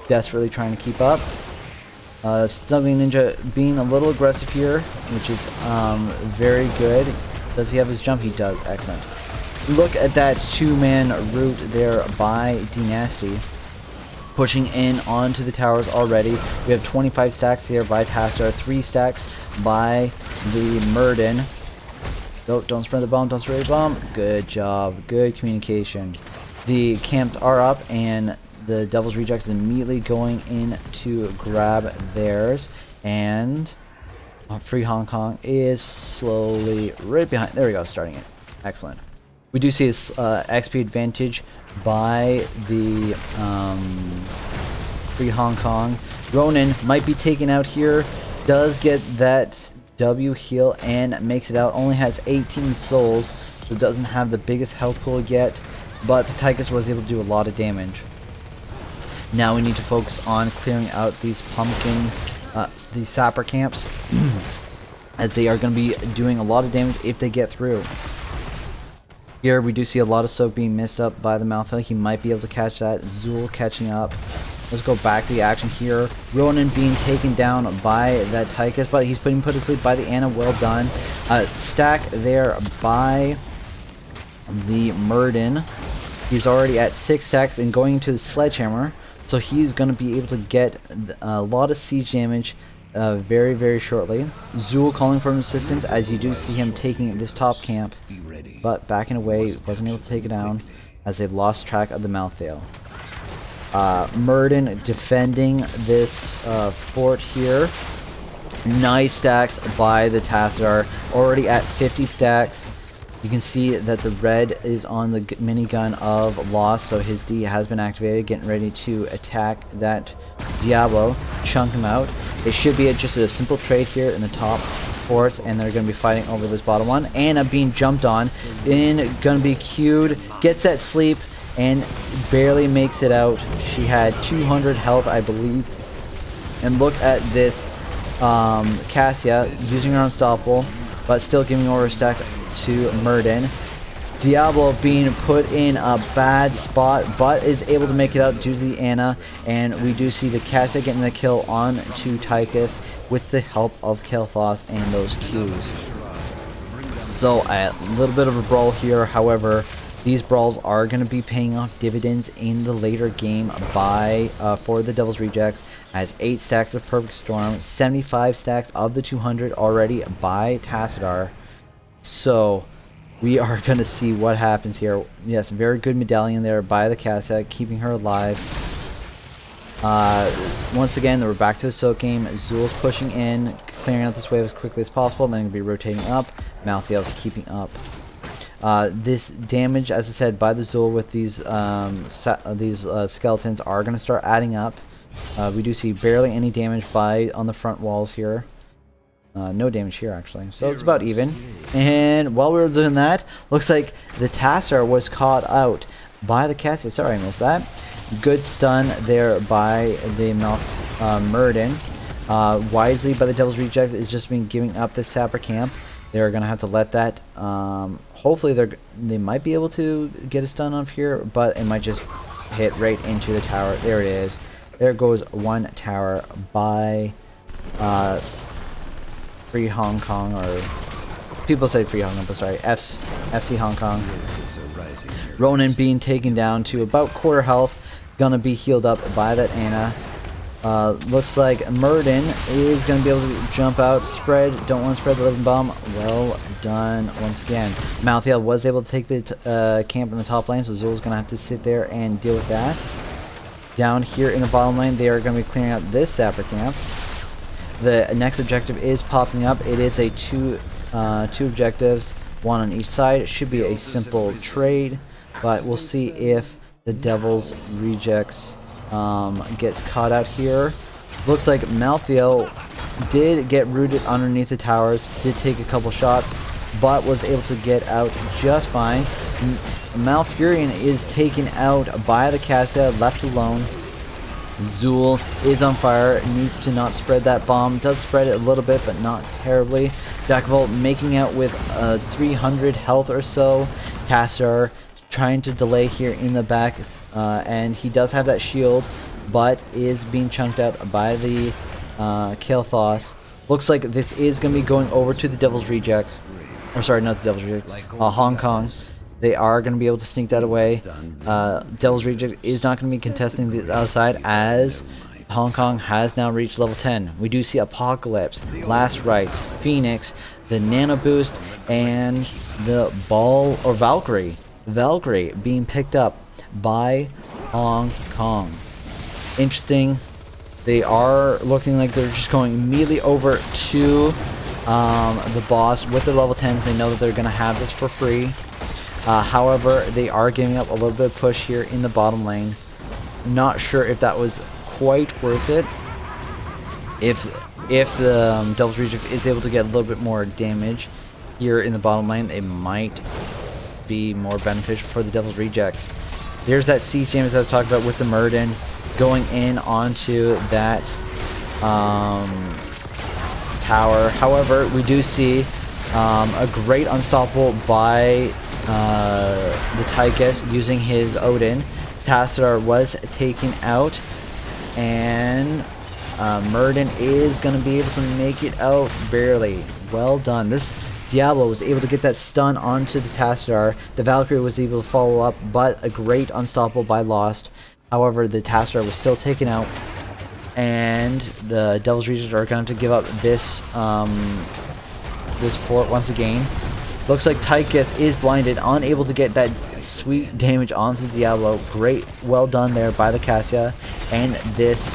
desperately trying to keep up. Snuggling Ninja being a little aggressive here, which is very good. Does he have his jump? He does. Excellent. Look at that two-man route there by Dynasty. Pushing in onto the towers already. We have 25 stacks here by Tastar, 3 stacks by the Murden. Oh, don't spread the bomb, don't spread the bomb. Good job, good communication. The camps are up, and the Devil's Reject is immediately going in to grab theirs. And Free Hong Kong is slowly right behind. There we go, starting it. Excellent. We do see his XP advantage by the Free Hong Kong. Ronan might be taken out here. Does get that W heal and makes it out. Only has 18 souls, so doesn't have the biggest health pool yet. But the Tychus was able to do a lot of damage. Now we need to focus on clearing out these pumpkin, these sapper camps, as they are going to be doing a lot of damage if they get through. Here we do see a lot of soak being missed up by the Malthael. He might be able to catch that. Zool catching up. Let's go back to the action here. Ronan being taken down by that Tychus, but he's put to sleep by the Anna. Well done. Stack there by the Murden. He's already at 6 stacks and going into the Sledgehammer, so he's going to be able to get a lot of siege damage very, very shortly. Zool calling for assistance, as you do see him taking this top camp, but backing away, wasn't able to take it down as they lost track of the Malthael. Murden defending this fort here. Nice stacks by the Tassadar, already at 50 stacks. You can see that the red is on the minigun of Lost, so his D has been activated, getting ready to attack that Diablo, chunk him out. They should be at just a simple trade here in the top fort, and they're going to be fighting over this bottom one. Anna being jumped on, going to be queued, gets that sleep, and barely makes it out. She had 200 health, I believe. And look at this Cassia using her unstoppable, but still giving over a stack to Murden. Diablo being put in a bad spot, but is able to make it out due to the Anna, and we do see the Cassia getting the kill on to Tychus with the help of Kael'thas and those Qs. So a little bit of a brawl here. However, these brawls are going to be paying off dividends in the later game by for the Devil's Rejects, as 8 stacks of Perfect Storm, 75 stacks of the 200 already by Tassadar. So we are going to see what happens here. Yes, very good medallion there by the Cassia, keeping her alive. Once again, we're back to the soak game. Zool's pushing in, clearing out this wave as quickly as possible, then going to be rotating up. Malthael's keeping up. This damage, as I said, by the Zool with these skeletons are going to start adding up. We do see barely any damage on the front walls here. No damage here, actually. So it's about even. And while we were doing that, looks like the Tassadar was caught out by the Cassia. Sorry, I missed that. Good stun there by the Murden. Wisely by the Devil's Reject is just been giving up the Sapper camp. They're gonna have to let that. Hopefully they might be able to get a stun off here, but it might just hit right into the tower. There it is. There goes one tower by Free Hong Kong, or people say Free Hong Kong, but sorry, FC Hong Kong. Ronan being taken down to about quarter health, gonna be healed up by that Ana. Looks like Murden is going to be able to jump out, spread, don't want to spread the living bomb. Well done once again. Malthael was able to take the camp in the top lane, so Zul's going to have to sit there and deal with that. Down here in the bottom lane, they are going to be clearing out this Sapper camp. The next objective is popping up. It is a two objectives, one on each side. It should be a simple trade, but we'll see if the Devil's Rejects gets caught out here. Looks like Malthael did get rooted underneath the towers, did take a couple shots, but was able to get out just fine. Malfurion is taken out by the Cassia, left alone. Zul is on fire, needs to not spread that bomb, does spread it a little bit, but not terribly. Jacqueval making out with 300 health or so. Cassar trying to delay here in the back, and he does have that shield, but is being chunked out by the Kael'thas. Looks like this is going to be going over to the Devil's Rejects. Or sorry, not the Devil's Rejects, Hong Kong. They are going to be able to sneak that away. Devil's Reject is not going to be contesting the outside, as Hong Kong has now reached level 10. We do see Apocalypse, Last Rites, Phoenix, the Nano Boost, and the Ball, or Valkyrie. Valkyrie being picked up by Hong Kong. Interesting. They are looking like they're just going immediately over to the boss with their level 10s. They know that they're going to have this for free. However, they are giving up a little bit of push here in the bottom lane. Not sure if that was quite worth it. If the Devil's Reject is able to get a little bit more damage here in the bottom lane, it might be more beneficial for the Devil's Rejects. There's that Siege James I was talking about with the Murden going in onto that tower. However, we do see a great unstoppable by the Tychus using his Odin. Tassadar was taken out, and Murden is going to be able to make it out barely. Well done. This Diablo was able to get that stun onto the Tassadar. The Valkyrie was able to follow up, but a great unstoppable by Lost. However, the Tassadar was still taken out, and the Devil's Rejects are going to have to give up this this fort once again. Looks like Tychus is blinded, unable to get that sweet damage onto Diablo. Great, well done there by the Cassia, and this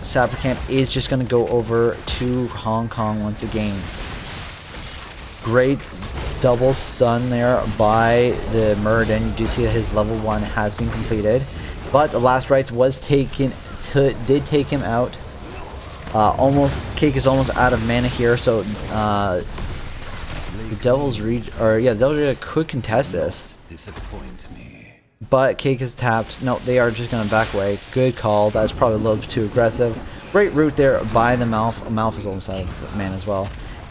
Sapper camp is just going to go over to Hong Kong once again. Great double stun there by the Murden. You do see that his level 1 has been completed, but the Last Rites was taken did take him out. Cake is almost out of mana here, so the Devil's Reject could contest this. But Cake is tapped. No, they are just gonna back away. Good call. That's probably a little bit too aggressive. Great route there by the Malf. Malf is almost out of mana as well.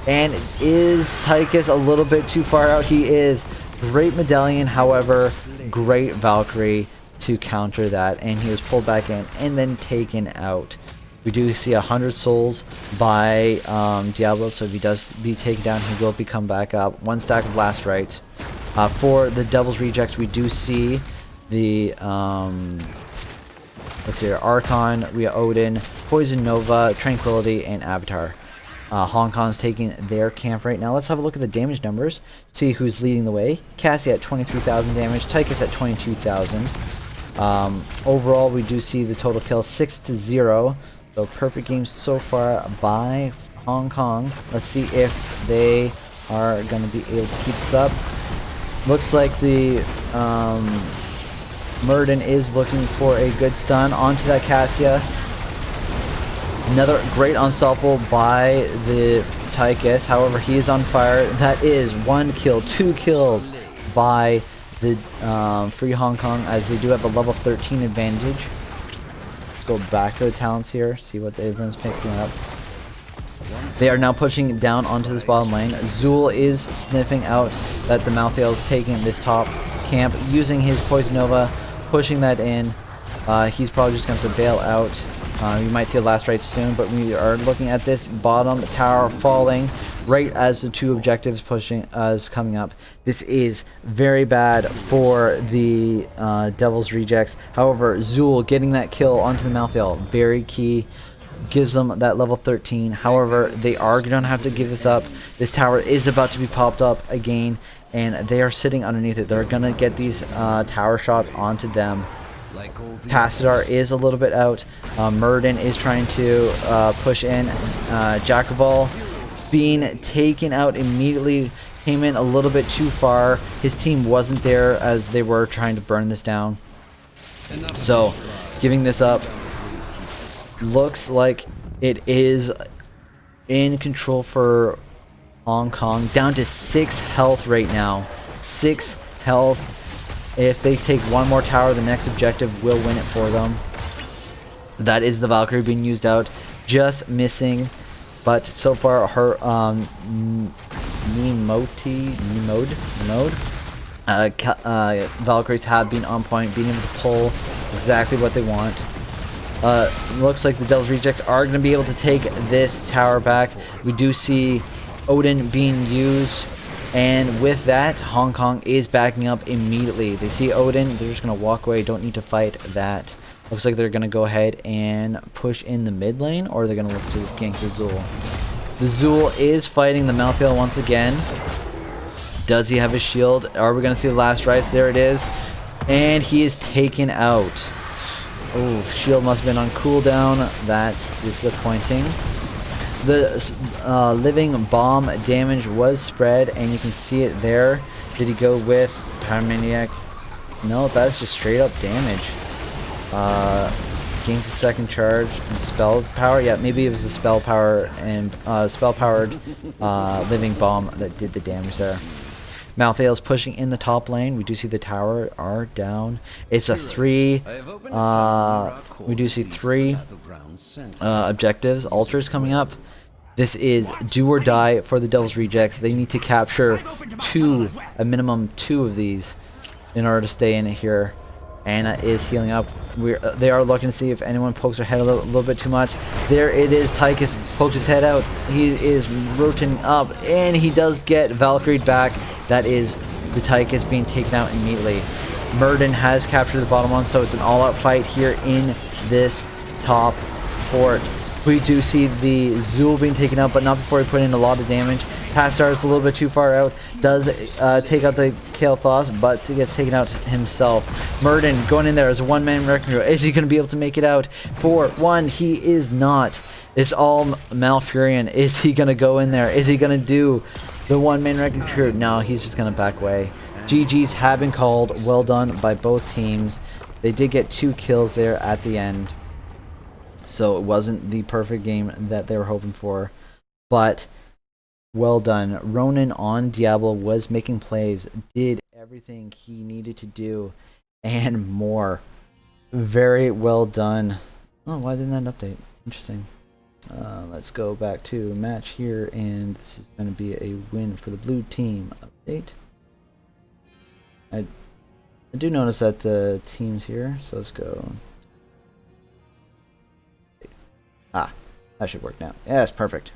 And is Tychus a little bit too far out? He is. Great Medallion, however, great Valkyrie to counter that, and he was pulled back in and then taken out. We do see 100 souls by Diablo, so if he does be taken down, he will be come back up. One stack of Last Rites. For the Devil's Rejects, we do see the let's see here, Archon, we have Odin, Poison Nova, Tranquility, and Avatar. Hong Kong's taking their camp right now. Let's have a look at the damage numbers. See who's leading the way. Cassie at 23,000 damage. Tychus at 22,000. Overall, we do see the total kills 6-0. So perfect game so far by Hong Kong. Let's see if they are going to be able to keep this up. Looks like the Murden is looking for a good stun onto that Cassia. Another great unstoppable by the Tychus. However, he is on fire. That is 1 kill, 2 kills by the Free Hong Kong, as they do have a level 13 advantage. Let's go back to the talents here, see what everyone's picking up. They are now pushing down onto this bottom lane. Zool is sniffing out that the Malthael is taking this top camp, using his Poison Nova, pushing that in. He's probably just going to bail out. You might see a last right soon, but we are looking at this bottom tower falling right as the two objectives pushing us coming up. This is very bad for the Devil's Rejects. However, Zool getting that kill onto the Malthael, very key. Gives them that level 13. However, they are going to have to give this up. This tower is about to be popped up again, and they are sitting underneath it. They're going to get these tower shots onto them. Tassadar is a little bit out. Murden is trying to push in. Jacobal being taken out immediately. Came in a little bit too far. His team wasn't there as they were trying to burn this down. So, giving this up. Looks like it is in control for Hong Kong. Down to 6 health right now. 6 health. If they take one more tower, the next objective will win it for them. That is the Valkyrie being used out. Just missing. But so far, her Valkyries have been on point, being able to pull exactly what they want. Looks like the Devil's Rejects are going to be able to take this tower back. We do see Odin being used, and with that, Hong Kong is backing up immediately. They see Odin, they're just going to walk away, don't need to fight that. Looks like they're going to go ahead and push in the mid lane, or they're going to look to gank the Zool. The Zool is fighting the Malthael once again. Does he have a shield? Are we going to see the last rites? There it is. And he is taken out. Oh, shield must have been on cooldown. That's disappointing. The living bomb damage was spread, and you can see it there. Did he go with Pyromaniac? No, that's just straight up damage. Gains a second charge and spell power. Yeah, maybe it was a spell power and spell powered living bomb that did the damage there. Malthael is pushing in the top lane. We do see the tower are down. It's a 3. We do see 3 objectives. Altars coming up. This is do or die for the Devil's Rejects. They need to capture a minimum 2 of these in order to stay in it here. Anna is healing up. They are looking to see if anyone pokes their head a little bit too much. There it is. Tychus poked his head out. He is rotating up, and he does get Valkyrie back. That is the Tychus being taken out immediately. Murden has captured the bottom one, so it's an all-out fight here in this top fort. We do see the Zool being taken out, but not before he put in a lot of damage. Tassadar is a little bit too far out. Does take out the Kael'thas, but gets taken out himself. Murden going in there as a one-man wrecking crew. Is he going to be able to make it out? 4-1. He is not. It's all Malfurion. Is he going to go in there? Is he going to do the one-man wrecking crew? No, he's just going to back away. GG's have been called. Well done by both teams. They did get 2 kills there at the end. So it wasn't the perfect game that they were hoping for. But well done. Ronan on Diablo was making plays. Did everything he needed to do. And more. Very well done. Oh, why didn't that update? Interesting. Let's go back to match here. And this is going to be a win for the blue team. Update. I do notice that the teams here. So let's go. Ah, that should work now. Yes, perfect.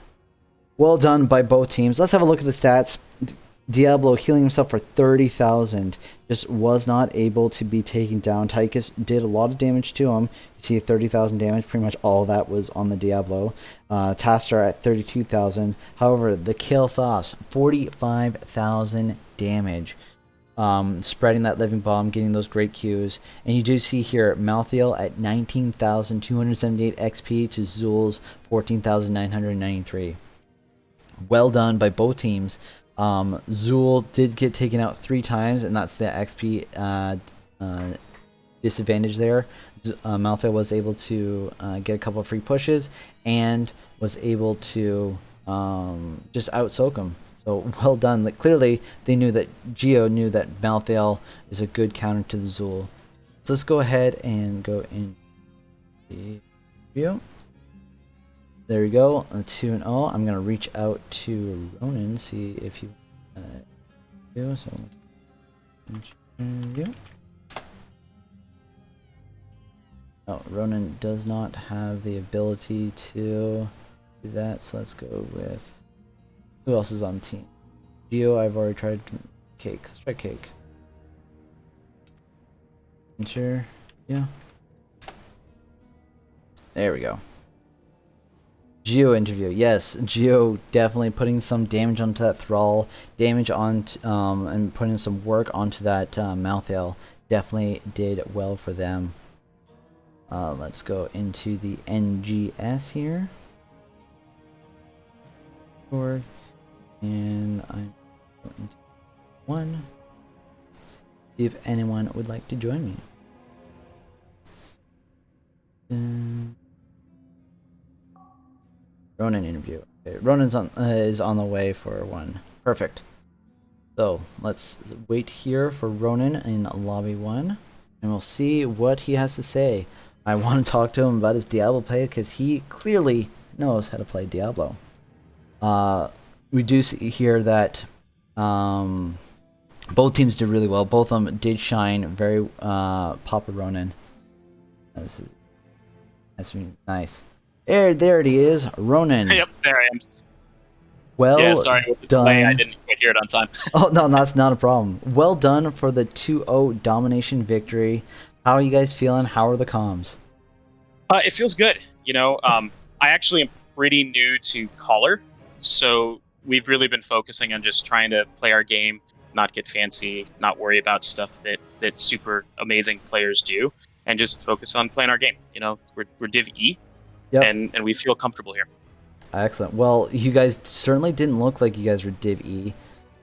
Well done by both teams. Let's have a look at the stats. Diablo healing himself for 30,000. Just was not able to be taken down. Tychus did a lot of damage to him. You see 30,000 damage. Pretty much all that was on the Diablo. Tassadar at 32,000. However, the Kael'thas, 45,000 damage. Spreading that living bomb, getting those great Qs. And you do see here Malthael at 19,278 XP to Zool's 14,993. Well done by both teams. Zool did get taken out 3 times, and that's the XP disadvantage there. Malthael was able to get a couple of free pushes and was able to just out-soak him. So well done. Like, clearly, they knew that Geo knew that Malthael is a good counter to the Zool. So let's go ahead and go in review. There we go. 2-0. I'm gonna reach out to Ronan, see if he do so. Interview. Oh, Ronan does not have the ability to do that, so let's go with who else is on the team. Geo, I've already tried. Cake. Let's try Cake. Sure. Yeah. There we go. Geo interview. Yes, Geo definitely putting some damage onto that thrall, damage on, and putting some work onto that Malthael. Definitely did well for them. Let's go into the NGS here. And I'm going into one. See if anyone would like to join me. Ronan interview. Okay, Ronan's is on the way for one. Perfect. So let's wait here for Ronan in lobby 1, and we'll see what he has to say. I want to talk to him about his Diablo play because he clearly knows how to play Diablo. We do see here that both teams did really well. Both of them did shine very. Papa Ronan. That's nice. There it is, Ronan. Yep, there I am. Well yeah, sorry with the done. delay. I didn't quite hear it on time. Oh no, that's not a problem. Well done for the 2-0 domination victory. How are you guys feeling? How are the comms? It feels good. You know, I actually am pretty new to Caller, so we've really been focusing on just trying to play our game, not get fancy, not worry about stuff that super amazing players do, and just focus on playing our game. You know, we're Div E, yep. and we feel comfortable here. Excellent. Well, you guys certainly didn't look like you guys were Div E.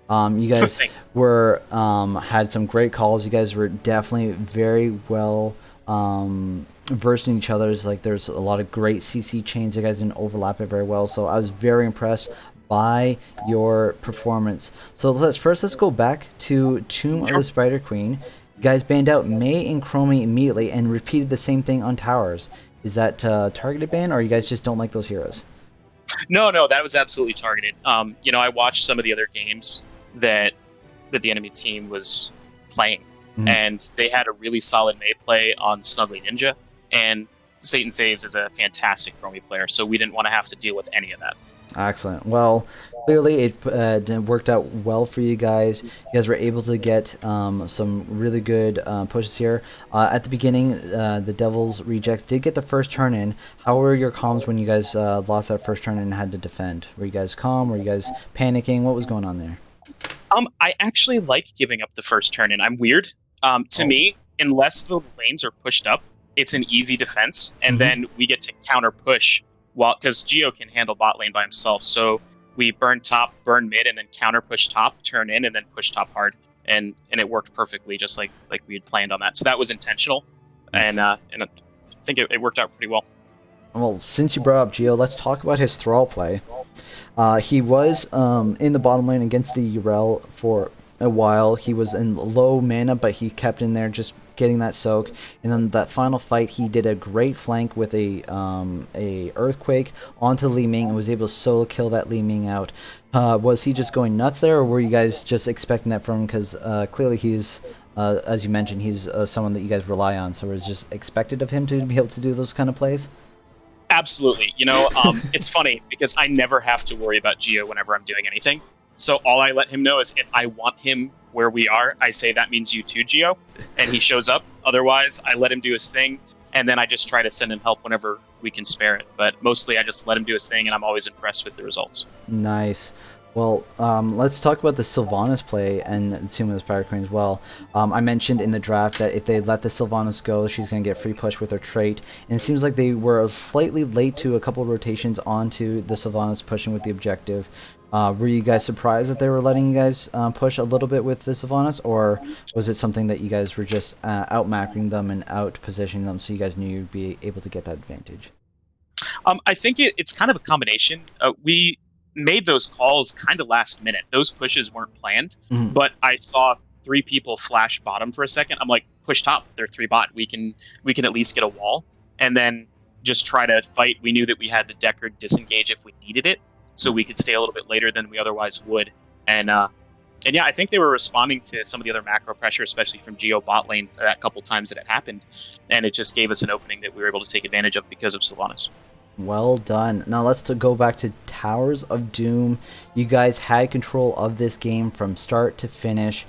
You guys were had some great calls. You guys were definitely very well versed in each other's. Like, there's a lot of great CC chains. You guys didn't overlap it very well. So I was very impressed by your performance. So let's go back to Tomb of the Spider Queen. You guys banned out May and Chromie immediately and repeated the same thing on towers. Is that targeted ban, or you guys just don't like those heroes? No, that was absolutely targeted. You know, I watched some of the other games that the enemy team was playing, and they had a really solid May play on Snuggly Ninja, and Satan Saves is a fantastic Chromie player, so we didn't want to have to deal with any of that. Excellent. Well, clearly it worked out well for you guys. You guys were able to get some really good pushes here. At the beginning, the Devil's Rejects did get the first turn in. How were your comms when you guys lost that first turn and had to defend? Were you guys calm? Were you guys panicking? What was going on there? I actually like giving up the first turn in. I'm weird. To me, unless the lanes are pushed up, it's an easy defense, and then we get to counter push. Well, because Geo can handle bot lane by himself, so we burn top, burn mid, and then counter push top, turn in, and then push top hard, and it worked perfectly, just like we had planned on that. So that was intentional, and I think it worked out pretty well. Well, since you brought up Geo, let's talk about his Thrall play. He was in the bottom lane against the Urel for a while. He was in low mana, but he kept in there just getting that soak, and then that final fight he did a great flank with a earthquake onto Li Ming and was able to solo kill that Li Ming out. Was he just going nuts there, or were you guys just expecting that from him? Because clearly he's as you mentioned, he's someone that you guys rely on, so it was just expected of him to be able to do those kind of plays. Absolutely. You know, it's funny because I never have to worry about Geo whenever I'm doing anything. So all I let him know is if I want him where we are, I say that means you too, Geo, and he shows up. Otherwise, I let him do his thing, and then I just try to send him help whenever we can spare it. But mostly I just let him do his thing, and I'm always impressed with the results. Nice. Well, let's talk about the Sylvanas play and the Tomb of the Spider Queen as well. I mentioned in the draft that if they let the Sylvanas go, she's going to get free push with her trait. And it seems like they were slightly late to a couple of rotations onto the Sylvanas pushing with the objective. Were you guys surprised that they were letting you guys push a little bit with the Sylvanas, or was it something that you guys were just out-macroing them and out-positioning them so you guys knew you'd be able to get that advantage? I think it's kind of a combination. We made those calls kind of last minute. Those pushes weren't planned, but I saw 3 people flash bottom for a second. I'm like, push top. They're 3 bot. We can at least get a wall. And then just try to fight. We knew that we had the Deckard disengage if we needed it, so we could stay a little bit later than we otherwise would. And yeah, I think they were responding to some of the other macro pressure, especially from Geo bot lane a couple times that it happened, and it just gave us an opening that we were able to take advantage of because of Sylvanas. Well done. Now let's go back to Towers of Doom. You guys had control of this game from start to finish.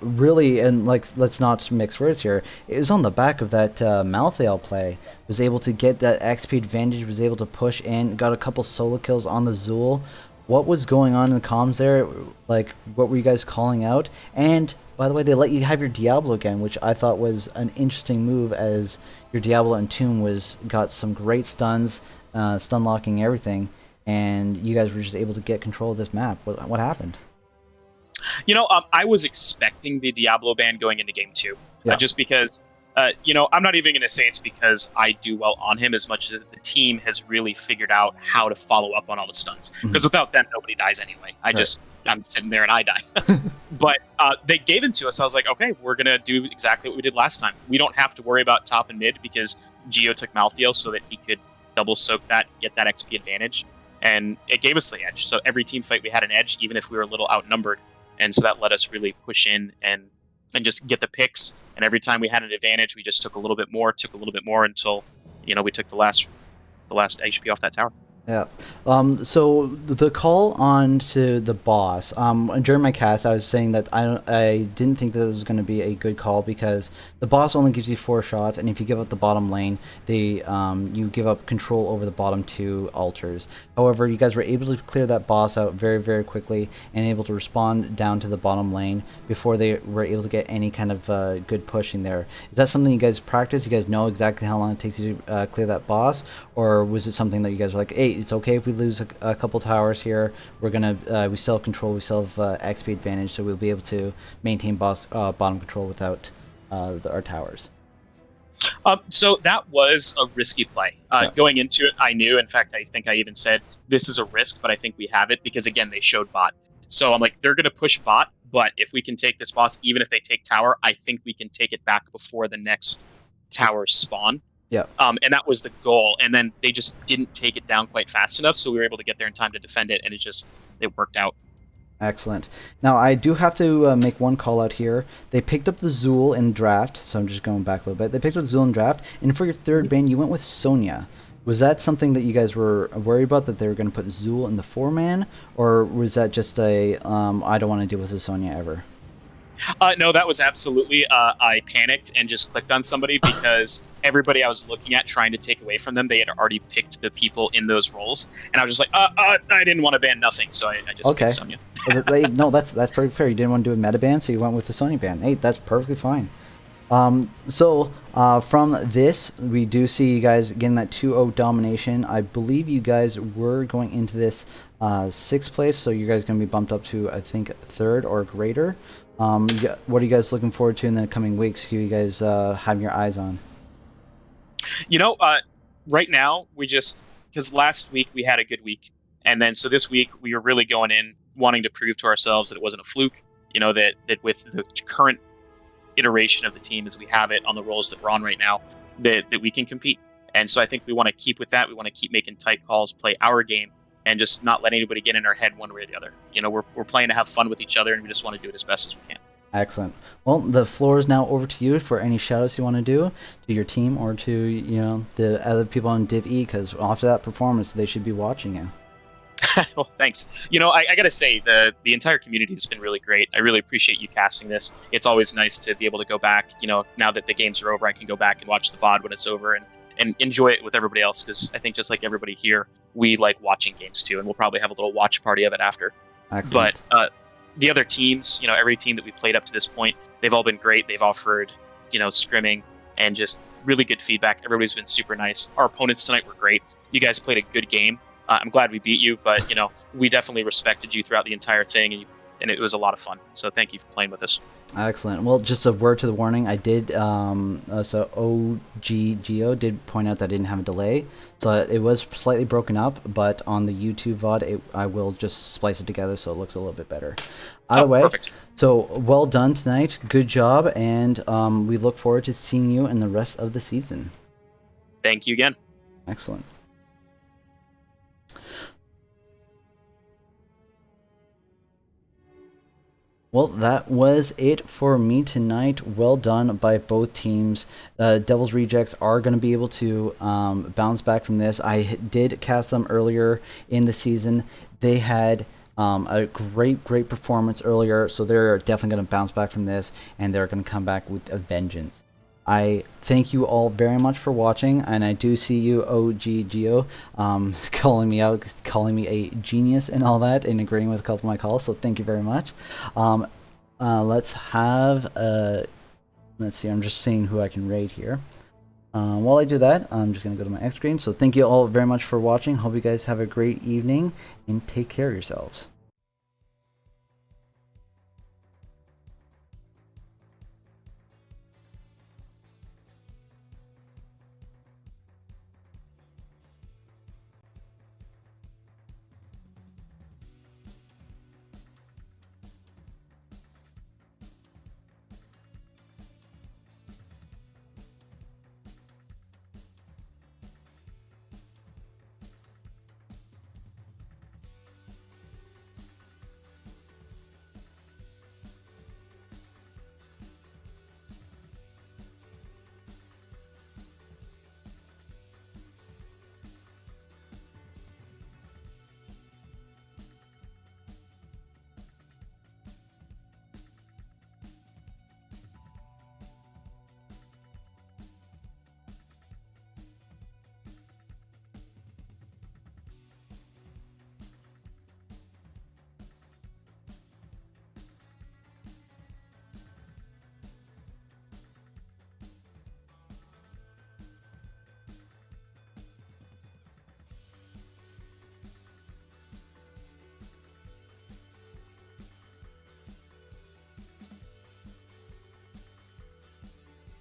Really, and like, let's not mix words here. It was on the back of that Malthael play. Was able to get that XP advantage. Was able to push in. Got a couple solo kills on the Zool. What was going on in the comms there? Like, what were you guys calling out? And by the way, they let you have your Diablo again, which I thought was an interesting move, as your Diablo Entomb got some great stuns, stun locking everything, and you guys were just able to get control of this map. What happened? You know, I was expecting the Diablo ban going into game 2, just because, you know, I'm not even going to say it's because I do well on him as much as the team has really figured out how to follow up on all the stuns. Because without them, nobody dies anyway. I'm sitting there and I die. But they gave it to us. I was like, okay, we're going to do exactly what we did last time. We don't have to worry about top and mid because Geo took Malthael so that he could double soak that, get that XP advantage. And it gave us the edge. So every team fight we had an edge, even if we were a little outnumbered. And so that let us really push in and just get the picks. And every time we had an advantage, we just took a little bit more until, you know, we took the last HP off that tower. Yeah. So the call on to the boss. During my cast, I was saying that I didn't think that this was going to be a good call because the boss only gives you 4 shots, and if you give up the bottom lane, you give up control over the bottom 2 altars. However, you guys were able to clear that boss out very, very quickly and able to respond down to the bottom lane before they were able to get any kind of good pushing there. Is that something you guys practice? You guys know exactly how long it takes you to clear that boss, or was it something that you guys were like, hey, it's okay if we lose a couple towers here. We're gonna we still have control. We still have XP advantage, so we'll be able to maintain bottom control without our towers. So that was a risky play. Going into it, I knew. In fact, I think I even said this is a risk, but I think we have it because again, they showed bot. So I'm like, they're gonna push bot, but if we can take this boss, even if they take tower, I think we can take it back before the next tower spawn. Yeah. And that was the goal. And then they just didn't take it down quite fast enough, so we were able to get there in time to defend it, and it worked out. Excellent. Now, I do have to make one call out here. They picked up the Zool in draft, so I'm just going back a little bit. They picked up the Zool in draft, and for your third ban, you went with Sonya. Was that something that you guys were worried about, that they were going to put Zool in the 4-man, or was that just a, I don't want to deal with a Sonya ever? No, that was absolutely, I panicked and just clicked on somebody because everybody I was looking at trying to take away from them, they had already picked the people in those roles. And I was just like, I didn't want to ban nothing, so I just picked Sonya. No, that's perfectly fair. You didn't want to do a meta ban, so you went with the Sonya ban. Hey, that's perfectly fine. So from this, we do see you guys getting that 2-0 domination. I believe you guys were going into this 6th place, so you guys are going to be bumped up to, I think, 3rd or greater. What are you guys looking forward to in the coming weeks? Who you guys have your eyes on? You know, right now, because last week we had a good week. And then so this week we were really going in wanting to prove to ourselves that it wasn't a fluke, you know, that with the current iteration of the team as we have it on the roles that we're on right now, that we can compete. And so I think we want to keep with that. We want to keep making tight calls, play our game, and just not let anybody get in our head one way or the other. You know, we're playing to have fun with each other, and we just want to do it as best as we can. Excellent. Well, the floor is now over to you for any shout-outs you want to do to your team or to, you know, the other people on Div E, because after that performance, they should be watching you. Well, thanks. You know, I got to say, the entire community has been really great. I really appreciate you casting this. It's always nice to be able to go back. You know, now that the games are over, I can go back and watch the VOD when it's over and enjoy it with everybody else, because I think just like everybody here, we like watching games too, and we'll probably have a little watch party of it after. Excellent. But the other teams, you know, every team that we played up to this point, they've all been great. They've offered, you know, scrimming and just really good feedback. Everybody's been super nice. Our opponents tonight were great. You guys played a good game. I'm glad we beat you, but, you know, we definitely respected you throughout the entire thing, and it was a lot of fun. So thank you for playing with us. Excellent. Well, just a word to the warning. I did, so OG Geo did point out that I didn't have a delay. So it was slightly broken up, but on the YouTube VOD, I will just splice it together so it looks a little bit better. Either way, perfect. So well done tonight. Good job, and we look forward to seeing you in the rest of the season. Thank you again. Excellent. Well, that was it for me tonight. Well done by both teams. Devil's Rejects are going to be able to bounce back from this. I did cast them earlier in the season. They had a great performance earlier, so they're definitely going to bounce back from this, and they're going to come back with a vengeance. I thank you all very much for watching, and I do see you, OG Geo, calling me out, calling me a genius and all that, and agreeing with a couple of my calls, so thank you very much. Let's have, let's see, I'm just seeing who I can raid here. While I do that, I'm just going to go to my X screen, so thank you all very much for watching. Hope you guys have a great evening, and take care of yourselves.